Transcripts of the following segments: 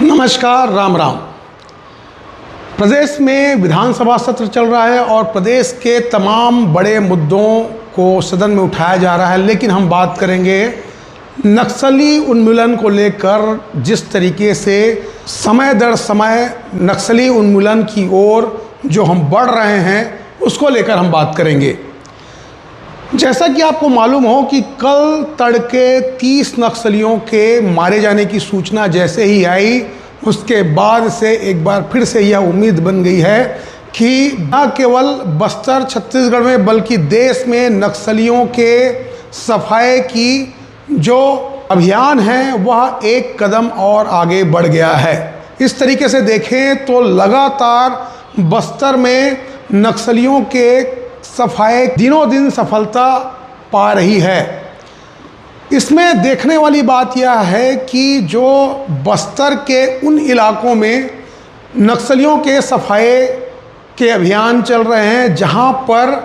नमस्कार, राम राम। प्रदेश में विधानसभा सत्र चल रहा है और प्रदेश के तमाम बड़े मुद्दों को सदन में उठाया जा रहा है, लेकिन हम बात करेंगे नक्सली उन्मूलन को लेकर। जिस तरीके से समय दर समय नक्सली उन्मूलन की ओर जो हम बढ़ रहे हैं, उसको लेकर हम बात करेंगे। जैसा कि आपको मालूम हो कि कल तड़के 30 नक्सलियों के मारे जाने की सूचना जैसे ही आई, उसके बाद से एक बार फिर से यह उम्मीद बन गई है कि न केवल बस्तर छत्तीसगढ़ में बल्कि देश में नक्सलियों के सफाई की जो अभियान है वह एक कदम और आगे बढ़ गया है। इस तरीके से देखें तो लगातार बस्तर में नक्सलियों के सफाई दिनों दिन सफलता पा रही है। इसमें देखने वाली बात यह है कि जो बस्तर के उन इलाकों में नक्सलियों के सफाई के अभियान चल रहे हैं जहां पर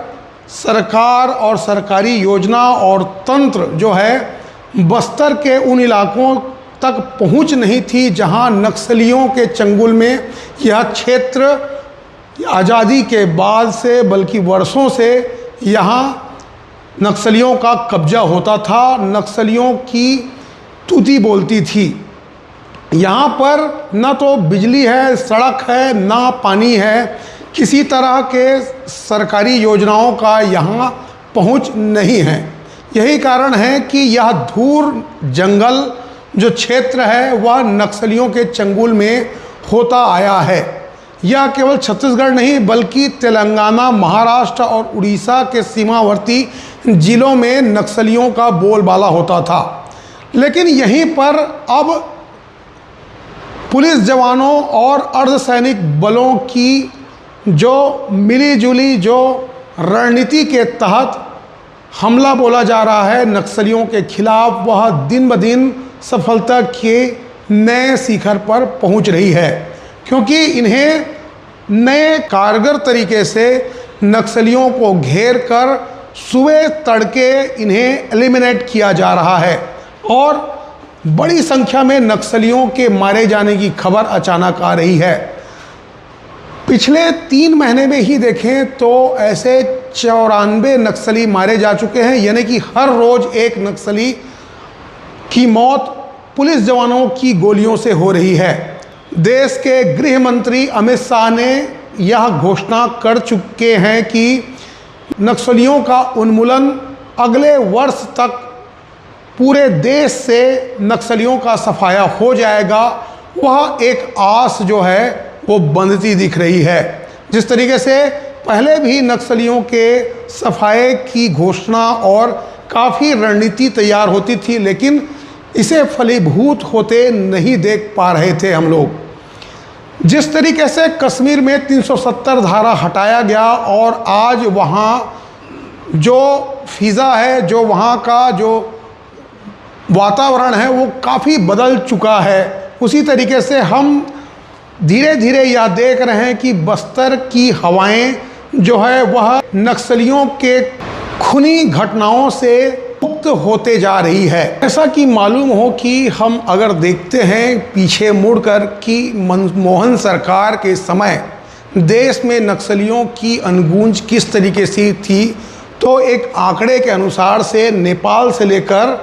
सरकार और सरकारी योजना और तंत्र जो है बस्तर के उन इलाकों तक पहुंच नहीं थी, जहां नक्सलियों के चंगुल में यह क्षेत्र आज़ादी के बाद से बल्कि वर्षों से यहाँ नक्सलियों का कब्जा होता था, नक्सलियों की तूती बोलती थी। यहाँ पर न तो बिजली है, सड़क है, ना पानी है, किसी तरह के सरकारी योजनाओं का यहाँ पहुँच नहीं है। यही कारण है कि यह दूर जंगल जो क्षेत्र है वह नक्सलियों के चंगुल में होता आया है। यह केवल छत्तीसगढ़ नहीं बल्कि तेलंगाना, महाराष्ट्र और उड़ीसा के सीमावर्ती जिलों में नक्सलियों का बोलबाला होता था। लेकिन यहीं पर अब पुलिस जवानों और अर्धसैनिक बलों की जो मिलीजुली जो रणनीति के तहत हमला बोला जा रहा है नक्सलियों के खिलाफ, वह दिन ब दिन सफलता के नए शिखर पर पहुंच रही है, क्योंकि इन्हें नए कारगर तरीके से नक्सलियों को घेर कर सुबह तड़के इन्हें एलिमिनेट किया जा रहा है और बड़ी संख्या में नक्सलियों के मारे जाने की खबर अचानक आ रही है। पिछले 3 महीने में ही देखें तो ऐसे 94 नक्सली मारे जा चुके हैं, यानी कि हर रोज़ एक नक्सली की मौत पुलिस जवानों की गोलियों से हो रही है। देश के गृह मंत्री अमित शाह ने यह घोषणा कर चुके हैं कि नक्सलियों का उन्मूलन अगले वर्ष तक पूरे देश से नक्सलियों का सफाया हो जाएगा। वह एक आस जो है वो बंधती दिख रही है। जिस तरीके से पहले भी नक्सलियों के सफाई की घोषणा और काफ़ी रणनीति तैयार होती थी, लेकिन इसे फलीभूत होते नहीं देख पा रहे थे हम लोग। जिस तरीके से कश्मीर में 370 धारा हटाया गया और आज वहाँ जो फिज़ा है, जो वहाँ का जो वातावरण है वो काफ़ी बदल चुका है, उसी तरीके से हम धीरे धीरे यह देख रहे हैं कि बस्तर की हवाएं जो है वह नक्सलियों के खूनी घटनाओं से मुक्त होते जा रही है। ऐसा कि मालूम हो कि हम अगर देखते हैं पीछे मुड़कर कि मनमोहन सरकार के समय देश में नक्सलियों की अनगूंज किस तरीके से थी, तो एक आंकड़े के अनुसार से नेपाल से लेकर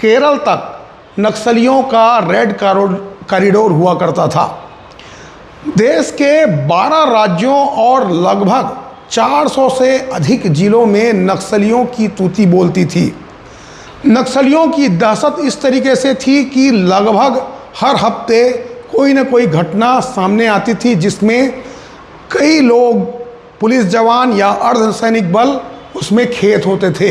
केरल तक नक्सलियों का रेड कॉरिडोर हुआ करता था। देश के 12 राज्यों और लगभग 400 से अधिक जिलों में नक्सलियों की तूती बोलती थी। नक्सलियों की दहशत इस तरीके से थी कि लगभग हर हफ्ते कोई न कोई घटना सामने आती थी जिसमें कई लोग पुलिस जवान या अर्धसैनिक बल उसमें खेत होते थे।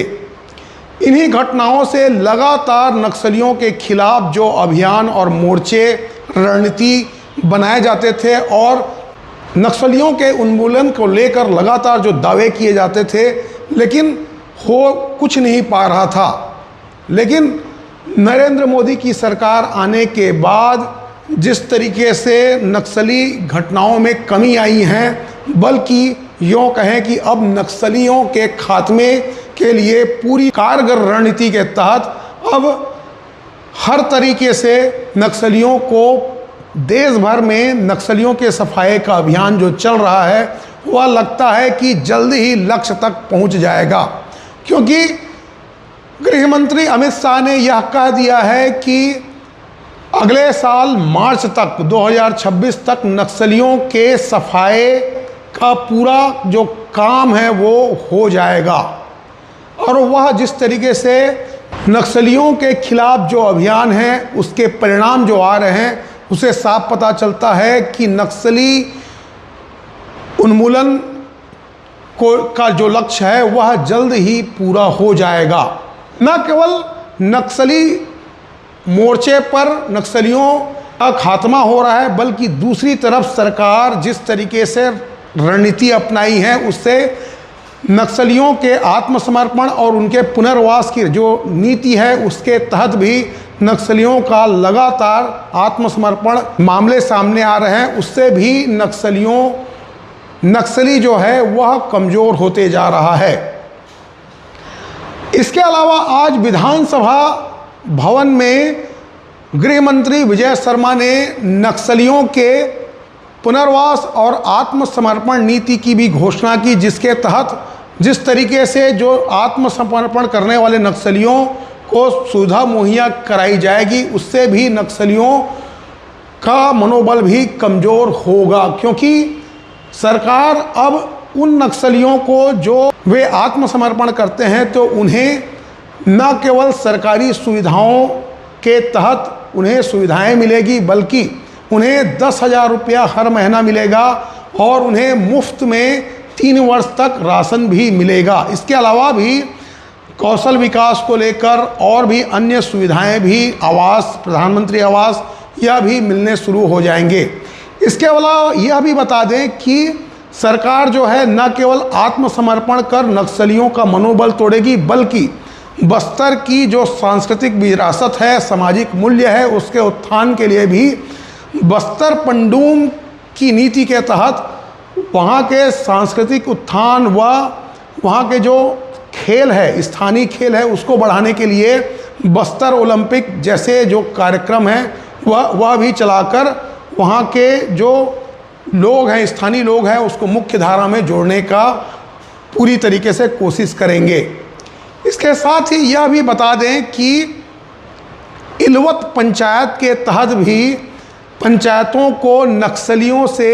इन्हीं घटनाओं से लगातार नक्सलियों के खिलाफ जो अभियान और मोर्चे रणनीति बनाए जाते थे और नक्सलियों के उन्मूलन को लेकर लगातार जो दावे किए जाते थे, लेकिन हो कुछ नहीं पा रहा था। लेकिन नरेंद्र मोदी की सरकार आने के बाद जिस तरीके से नक्सली घटनाओं में कमी आई है, बल्कि यूँ कहें कि अब नक्सलियों के खात्मे के लिए पूरी कारगर रणनीति के तहत अब हर तरीके से नक्सलियों को देश भर में नक्सलियों के सफाई का अभियान जो चल रहा है वह लगता है कि जल्द ही लक्ष्य तक पहुंच जाएगा, क्योंकि गृह मंत्री अमित शाह ने यह कह दिया है कि अगले साल मार्च तक 2026 तक नक्सलियों के सफाई का पूरा जो काम है वो हो जाएगा। और वह जिस तरीके से नक्सलियों के खिलाफ जो अभियान है उसके परिणाम जो आ रहे हैं उसे साफ पता चलता है कि नक्सली उन्मूलन का जो लक्ष्य है वह जल्द ही पूरा हो जाएगा। न केवल नक्सली मोर्चे पर नक्सलियों का खात्मा हो रहा है, बल्कि दूसरी तरफ सरकार जिस तरीके से रणनीति अपनाई है उससे नक्सलियों के आत्मसमर्पण और उनके पुनर्वास की जो नीति है उसके तहत भी नक्सलियों का लगातार आत्मसमर्पण मामले सामने आ रहे हैं, उससे भी नक्सली जो है वह कमज़ोर होते जा रहा है। इसके अलावा आज विधानसभा भवन में गृह मंत्री विजय शर्मा ने नक्सलियों के पुनर्वास और आत्मसमर्पण नीति की भी घोषणा की, जिसके तहत जिस तरीके से जो आत्मसमर्पण करने वाले नक्सलियों को सुविधा मुहैया कराई जाएगी उससे भी नक्सलियों का मनोबल भी कमज़ोर होगा, क्योंकि सरकार अब उन नक्सलियों को जो वे आत्मसमर्पण करते हैं तो उन्हें न केवल सरकारी सुविधाओं के तहत उन्हें सुविधाएं मिलेगी, बल्कि उन्हें 10,000 रुपया हर महीना मिलेगा और उन्हें मुफ्त में 3 वर्ष तक राशन भी मिलेगा। इसके अलावा भी कौशल विकास को लेकर और भी अन्य सुविधाएं भी, आवास, प्रधानमंत्री आवास, यह भी मिलने शुरू हो जाएंगे। इसके अलावा यह भी बता दें कि सरकार जो है न केवल आत्मसमर्पण कर नक्सलियों का मनोबल तोड़ेगी, बल्कि बस्तर की जो सांस्कृतिक विरासत है, सामाजिक मूल्य है, उसके उत्थान के लिए भी बस्तर पंडूम की नीति के तहत वहाँ के सांस्कृतिक उत्थान व वहाँ के जो खेल है, स्थानीय खेल है, उसको बढ़ाने के लिए बस्तर ओलंपिक जैसे जो कार्यक्रम हैं वह भी चलाकर वहाँ के जो लोग हैं, स्थानीय लोग हैं, उसको मुख्य धारा में जोड़ने का पूरी तरीके से कोशिश करेंगे। इसके साथ ही यह भी बता दें कि इलवत पंचायत के तहत भी पंचायतों को नक्सलियों से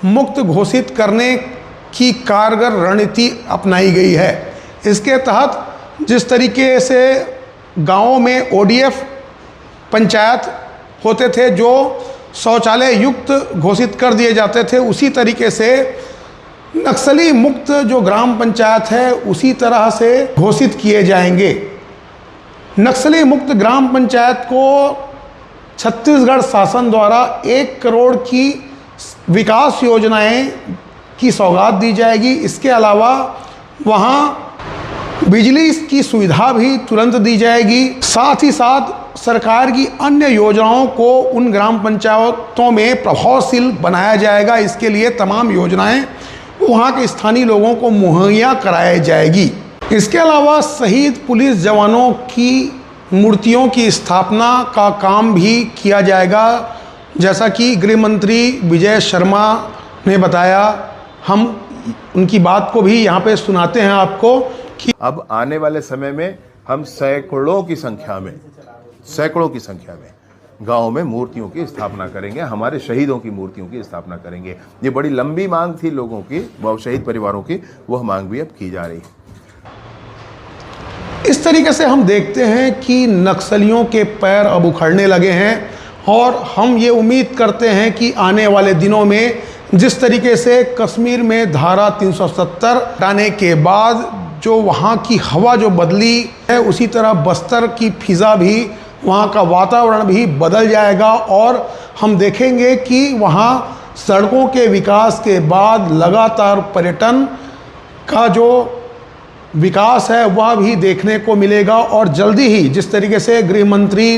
मुक्त घोषित करने की कारगर रणनीति अपनाई गई है। इसके तहत जिस तरीके से गांवों में ओडीएफ पंचायत होते थे जो शौचालय युक्त घोषित कर दिए जाते थे, उसी तरीके से नक्सली मुक्त जो ग्राम पंचायत है उसी तरह से घोषित किए जाएंगे। नक्सली मुक्त ग्राम पंचायत को छत्तीसगढ़ शासन द्वारा 1 करोड़ की विकास योजनाएं की सौगात दी जाएगी। इसके अलावा वहाँ बिजली की सुविधा भी तुरंत दी जाएगी। साथ ही साथ सरकार की अन्य योजनाओं को उन ग्राम पंचायतों में प्रभावशील बनाया जाएगा। इसके लिए तमाम योजनाएं वहाँ के स्थानीय लोगों को मुहैया कराई जाएगी। इसके अलावा शहीद पुलिस जवानों की मूर्तियों की स्थापना का काम भी किया जाएगा, जैसा कि गृह मंत्री विजय शर्मा ने बताया। हम उनकी बात को भी यहाँ पे सुनाते हैं आपको कि अब आने वाले समय में हम सैकड़ों की संख्या में गांव में मूर्तियों की स्थापना करेंगे, हमारे शहीदों की मूर्तियों की स्थापना करेंगे। ये बड़ी लंबी मांग थी लोगों की, वह शहीद परिवारों की, वह मांग भी अब की जा रही है। इस तरीके से हम देखते हैं कि नक्सलियों के पैर अब उखड़ने लगे हैं और हम ये उम्मीद करते हैं कि आने वाले दिनों में जिस तरीके से कश्मीर में धारा 370 हटाने के बाद जो वहाँ की हवा जो बदली है, उसी तरह बस्तर की फिज़ा भी, वहाँ का वातावरण भी बदल जाएगा और हम देखेंगे कि वहाँ सड़कों के विकास के बाद लगातार पर्यटन का जो विकास है वह भी देखने को मिलेगा। और जल्दी ही जिस तरीके से गृह मंत्री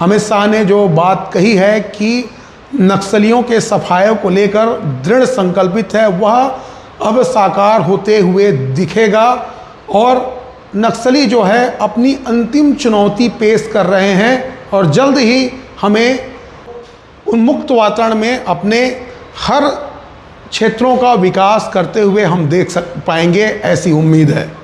अमित शाह ने जो बात कही है कि नक्सलियों के सफाई को लेकर दृढ़ संकल्पित है, वह अब साकार होते हुए दिखेगा और नक्सली जो है अपनी अंतिम चुनौती पेश कर रहे हैं और जल्द ही हमें मुक्त वातावरण में अपने हर क्षेत्रों का विकास करते हुए हम देख पाएंगे, ऐसी उम्मीद है।